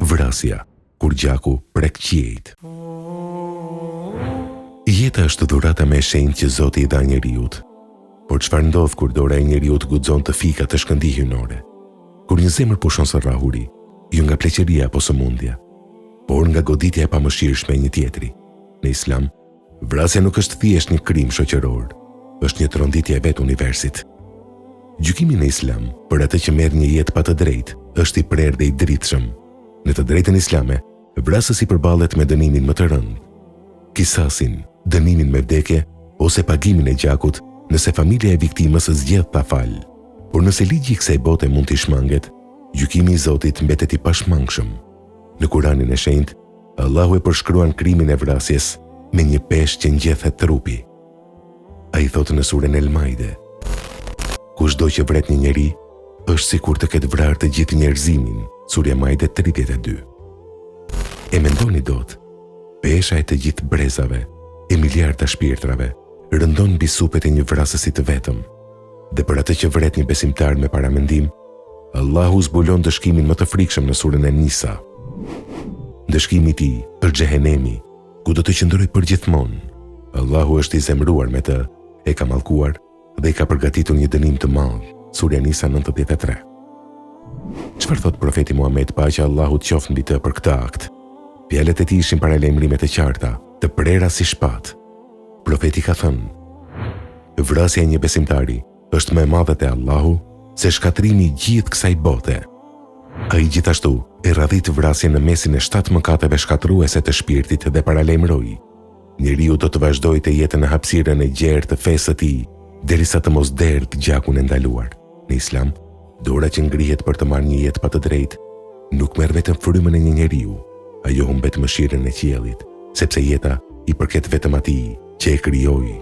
Vrasja, kur gjaku prek qiejt. Jeta është dhurata me shenjë që Zoti i dha njeriut. Por çfarë ndodh kur dora e njeriut guxon të fikat të shkëndijë hynore? Kur një zemër pushon së rrahuri, jo nga pleqëria apo sëmundja, por nga goditja e pamëshirshme e një tjetri. Në Islam, vrasja nuk është thjesht një krim shoqëror, është një tronditje e vetë universit. Gjykimi në Islam për atë që merr një jetë pa të drejtë është i prerë dhe i dritshëm. Në të drejtën islame, vrasësi përballet me dënimin më të rëndë, kisasin, dënimin me vdekje ose pagimin e gjakut nëse familja e viktimës zgjedh ta falë. Por nëse ligji i kësaj bote mund t'i shmanget, gjykimi i Zotit mbetet i pashmangshëm. Në Kuranin e Shenjtë, Allahu e përshkruan krimin e vrasjes me një peshë që ngjethet trupi. Ai thotë në surën El-Maide: kushdo që vret një njeri është sikur të ketë vrarë të gjithë njerëzimin, surja Maide 32. E mendoni dot, pesha e të gjithë brezave, e miliarda shpirtrave, rëndon mbi supet e një vrasësi të vetëm. Dhe për atë që vret një besimtar me paramendim, Allahu zbulon dëshkimin më të frikshëm në surën e Nisa. Dëshkimi i tij është xhehenemi, ku do të qëndrojë përgjithmonë. Allahu është i zemëruar me të, e ka mallkuar dhe i ka përgatitur një dënim të madh. Surja Nisa 93. Çfarë thot profeti Muhammed, paqja e Allahut qoftë mbi të, për këtë akt? Fjalët e tij ishin paralajmërime të qarta, të prera si shpatë. Profeti ka thënë: vrasja e një besimtari është më e madhe te Allahu se shkatrimi i gjithë kësaj bote. Ai gjithashtu e radhit vrasjen në mesin e 7 mëkateve shkatruese të shpirtit dhe paralajmëroi: njeriu do të vazhdojë të jetë në hapësirën e gjerë të fesë së tij derisa të mos derdh gjakun e ndaluar. Në Islam, dora që ngrihet për të marrë një jetë pa të drejtë nuk merr vetëm frymën e një njeriu, ajo humbet mëshirën e qiellit, sepse jeta i përket vetëm atij që e krijoi.